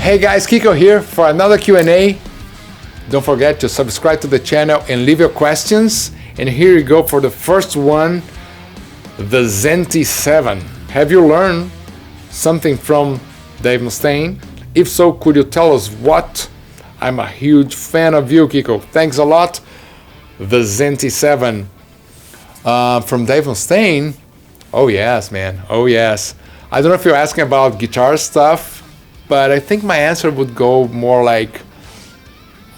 Hey guys, Kiko here for another Q&A. Don't forget to subscribe to the channel and leave your questions. And here you go for the first one, the Zenti 7. Have you learned something from Dave Mustaine? If so, could you tell us what? I'm a huge fan of you, Kiko. Thanks a lot. The Zenti 7 from Dave Mustaine. Oh yes, man. Oh yes. I don't know if you're asking about guitar stuff, but I think my answer would go more like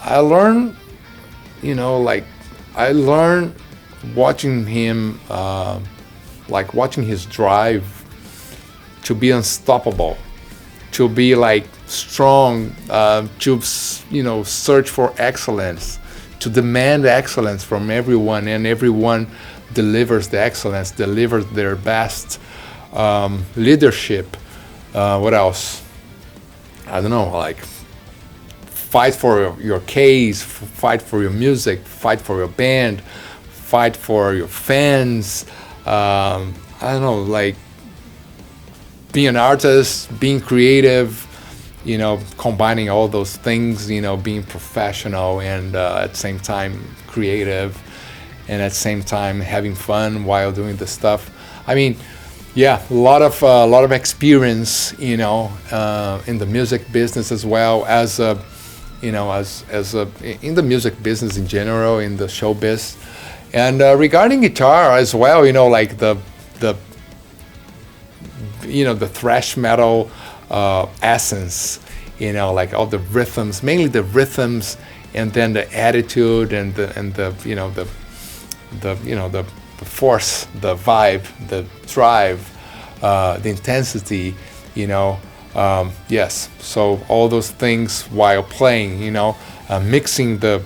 I learned watching him, like watching his drive to be unstoppable, to be like strong, to search for excellence, to demand excellence from everyone, and everyone delivers the excellence, delivers their best leadership. What else? I don't know, like fight for your case, fight for your music, fight for your band, fight for your fans. I don't know, like being an artist, being creative, combining all those things, being professional and at the same time creative, and at the same time having fun while doing the stuff. I mean, yeah, a lot of experience, in the music business as well as in the music business in general, in the showbiz, and regarding guitar as well, like the thrash metal essence, like all the rhythms, mainly the rhythms, and then the attitude and the force, the vibe, the drive, the intensity, yes. So all those things while playing, mixing the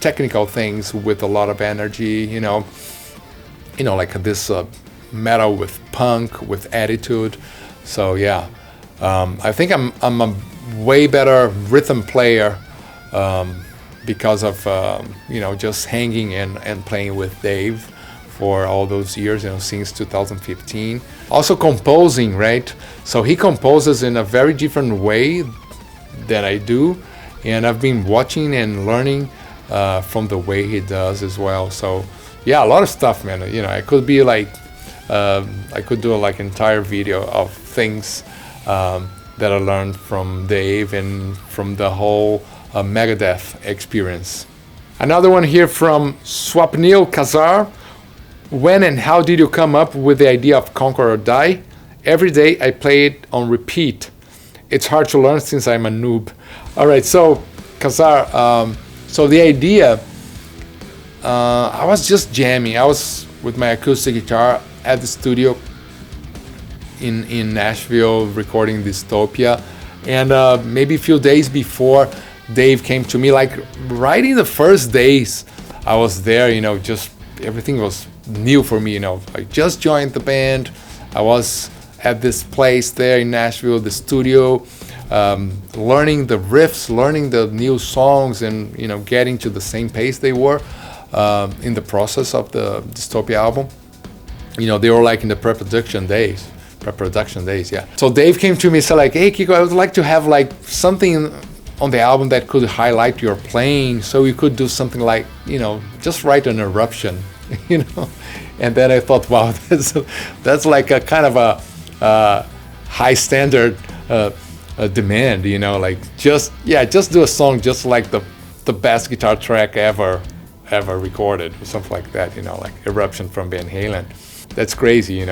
technical things with a lot of energy, like this metal with punk, with attitude. So yeah, I think I'm a way better rhythm player because of just hanging and playing with Dave for all those years, since 2015. Also composing, right? So he composes in a very different way than I do, and I've been watching and learning from the way he does as well. So yeah, a lot of stuff, man. I could be like, I could do like entire video of things that I learned from Dave and from the whole Megadeth experience. Another one here from Swapnil Kazar. When and how did you come up with the idea of Conquer or Die? Every day I play it on repeat. It's hard to learn since I'm a noob. All right, so Kazar, so the idea, I was just jamming. I was with my acoustic guitar at the studio in Nashville recording Dystopia, and maybe a few days before, Dave came to me, like right in the first days I was there, just everything was new for me. I just joined the band. I was at this place there in Nashville, the studio, learning the riffs, learning the new songs, and getting to the same pace they were in the process of the Dystopia album. They were like in the pre-production days, yeah. So Dave came to me and said like, hey Kiko, I would like to have like something on the album that could highlight your playing, so we could do something like, just write an eruption, And then I thought, wow, that's like a kind of a high standard demand, like just do a song just like the best guitar track ever recorded, or something like that, like Eruption from Van Halen. That's crazy,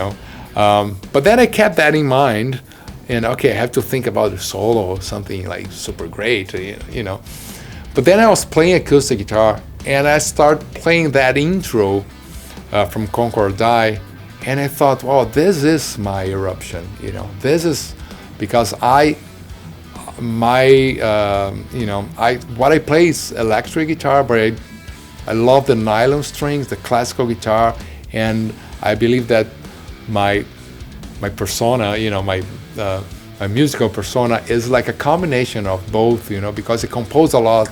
But then I kept that in mind, and okay, I have to think about a solo or something like super great, But then I was playing acoustic guitar, and I started playing that intro from Conquer or Die, and I thought, wow, this is my Eruption, This is because what I play is electric guitar, but I love the nylon strings, the classical guitar, and I believe that my persona, my musical persona is like a combination of both, because I compose a lot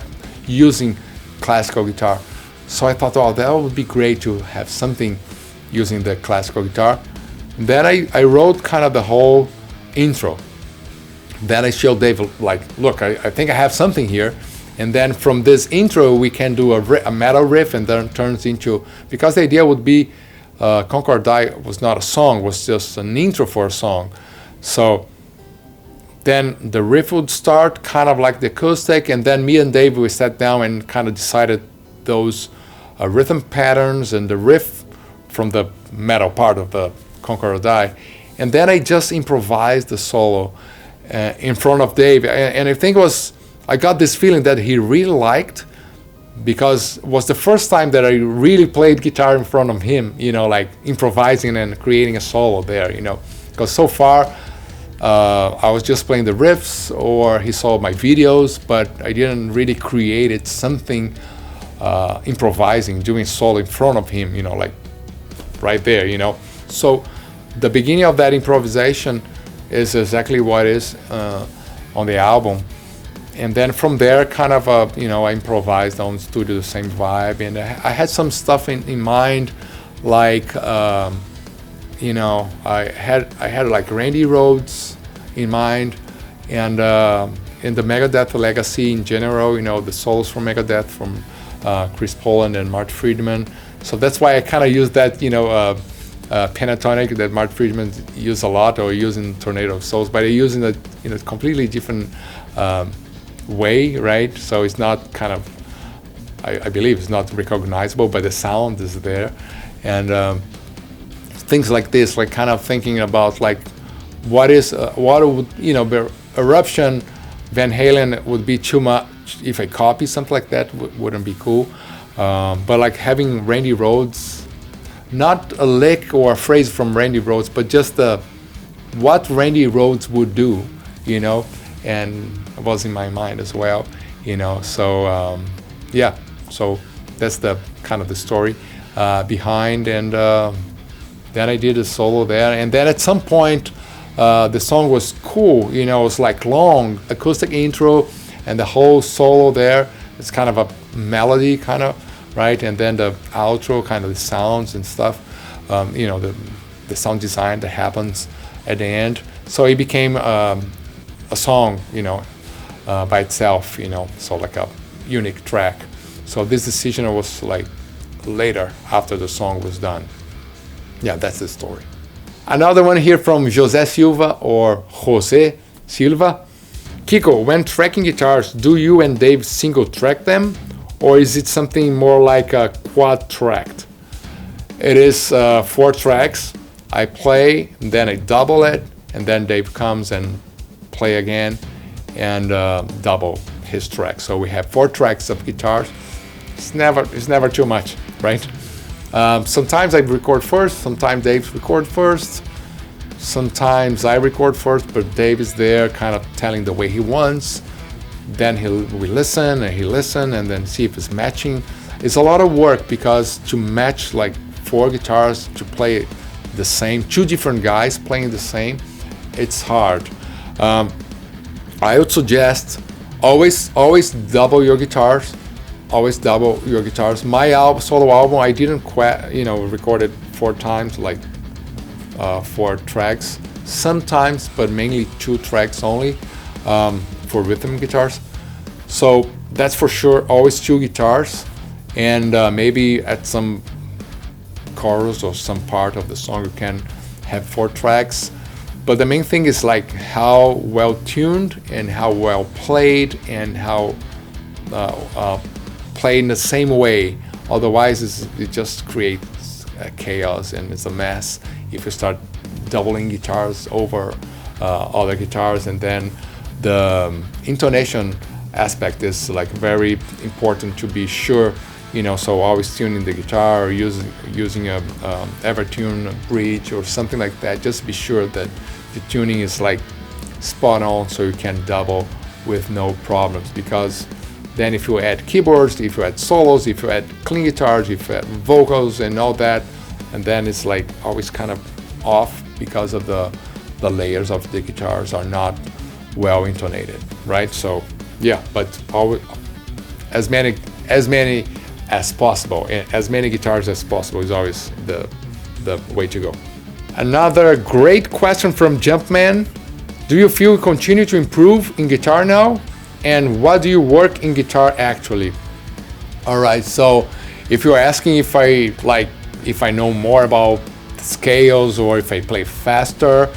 using classical guitar. So I thought, oh, that would be great to have something using the classical guitar. Then I wrote kind of the whole intro Then I showed Dave, like, look, I think I have something here. And then from this intro, we can do a metal riff, and then it turns into, because the idea would be, Conquer or Die was not a song, was just an intro for a song. So then the riff would start kind of like the acoustic, and then me and Dave, we sat down and kind of decided those rhythm patterns and the riff from the metal part of the Conquer or Die. And then I just improvised the solo in front of Dave. And I think I got this feeling that he really liked, because it was the first time that I really played guitar in front of him, like improvising and creating a solo there, because so far I was just playing the riffs, or he saw my videos, but I didn't really create something improvising, doing solo in front of him, like right there, So the beginning of that improvisation is exactly what is on the album. And then from there, kind of, I improvised on studio, the same vibe. And I had some stuff in mind, like, I had like Randy Rhoads in mind, and in the Megadeth legacy in general, the solos from Megadeth, from Chris Poland and Mark Friedman. So that's why I kind of used that, pentatonic that Mark Friedman used a lot, or using Tornado of Souls, but I use it in a completely different way, right? So it's not kind of, I believe it's not recognizable, but the sound is there. And things like this, like kind of thinking about like what would, Eruption, Van Halen would be too much if I copy something like that, wouldn't be cool. But like having Randy Rhoads, not a lick or a phrase from Randy Rhoads, but just what Randy Rhoads would do, and it was in my mind as well, So yeah, so that's the kind of the story behind, and then I did a solo there, and then at some point the song was cool, it was like long acoustic intro, and the whole solo there, it's kind of a melody kind of, right? And then the outro, kind of the sounds and stuff, the sound design that happens at the end. So it became a song, by itself, so like a unique track. So this decision was like later, after the song was done. Yeah, that's the story. Another one here from José Silva, or José Silva. Kiko, when tracking guitars, do you and Dave single track them, or is it something more like a quad tracked? It is 4 tracks. I play, then I double it, and then Dave comes and play again and double his track. So we have 4 tracks of guitars. It's never too much, right? Sometimes I record first, sometimes Dave record first, sometimes I record first, but Dave is there kind of telling the way he wants. Then we listen, and then see if it's matching. It's a lot of work, because to match like 4 guitars to play the same, 2 different guys playing the same, it's hard. I would suggest always double your guitars. Always double your guitars. My solo album, I didn't record it 4 times, like 4 tracks. Sometimes, but mainly 2 tracks only. For rhythm guitars. So that's for sure, always 2 guitars, and maybe at some chorus or some part of the song you can have 4 tracks. But the main thing is like how well tuned and how well played, and how played in the same way. Otherwise it just creates chaos, and it's a mess if you start doubling guitars over other guitars. And then the intonation aspect is like very important to be sure, so always tuning the guitar, or using a Evertune bridge or something like that. Just be sure that the tuning is like spot on, so you can double with no problems. Because then if you add keyboards, if you add solos, if you add clean guitars, if you add vocals and all that, and then it's like always kind of off, because of the layers of the guitars are not well intonated, right? So yeah, but always, as many as possible, and as many guitars as possible is always the way to go. Another great question from Jumpman. Do you feel you continue to improve in guitar now? And what do you work in guitar actually? All right, so if you're asking if I know more about scales or if I play faster,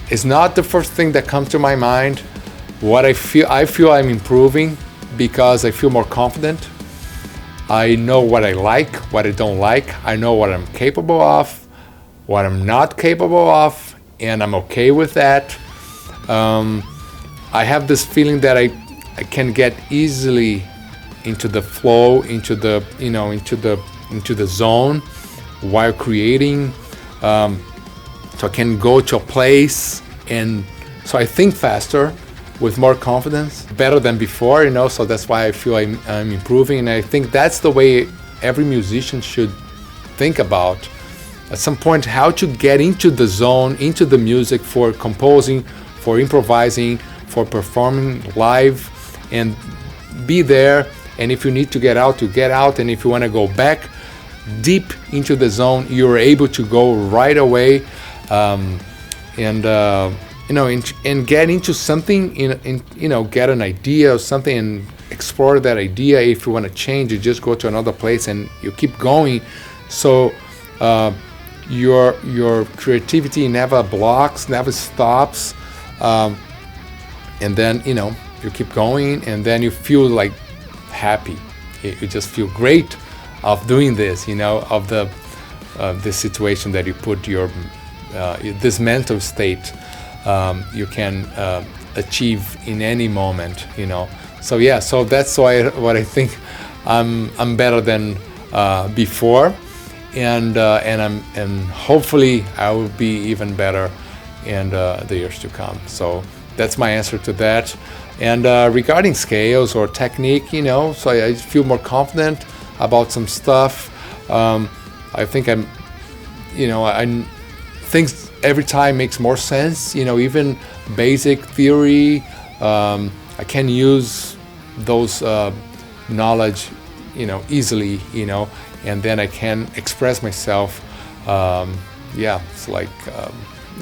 it's not the first thing that comes to my mind. What I feel I'm improving because I feel more confident. I know what I like, what I don't like. I know what I'm capable of, what I'm not capable of, and I'm okay with that. I have this feeling that I can get easily into the flow, into the zone while creating. So I can go to a place, and so I think faster with more confidence, better than before, so that's why I feel I'm improving. And I think that's the way every musician should think about at some point, how to get into the zone, into the music for composing, for improvising, for performing live, and be there. And if you need to get out, you get out. And if you want to go back deep into the zone, you're able to go right away, and get into something, get an idea of something and explore that idea. If you want to change, you just go to another place and you keep going. So your creativity never blocks, never stops, and then you keep going, and then you feel like happy. You just feel great of doing this, of the situation that you put your this mental state you can achieve in any moment, So yeah, so that's what I think I'm better than before, and hopefully I will be even better in the years to come. So that's my answer to that. And regarding scales or technique, so I feel more confident about some stuff. I think things every time makes more sense. Even basic theory, I can use those knowledge, easily, and then I can express myself. It's like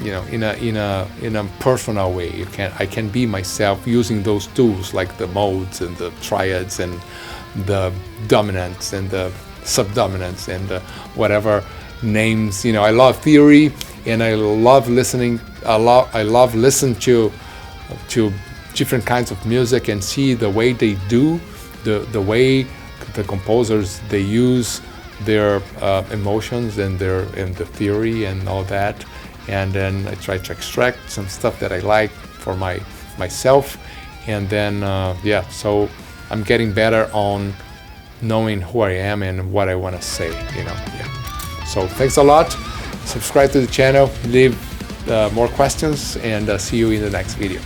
in a personal way. I can be myself using those tools like the modes and the triads and the dominants and the subdominants and whatever names. I love theory, and I love listening. I love listening to different kinds of music and see the way they do, the way the composers they use their emotions and the theory and all that. And then I try to extract some stuff that I like for myself, and then so I'm getting better on knowing who I am and what I want to say, So thanks a lot. Subscribe to the channel, leave more questions, and see you in the next video.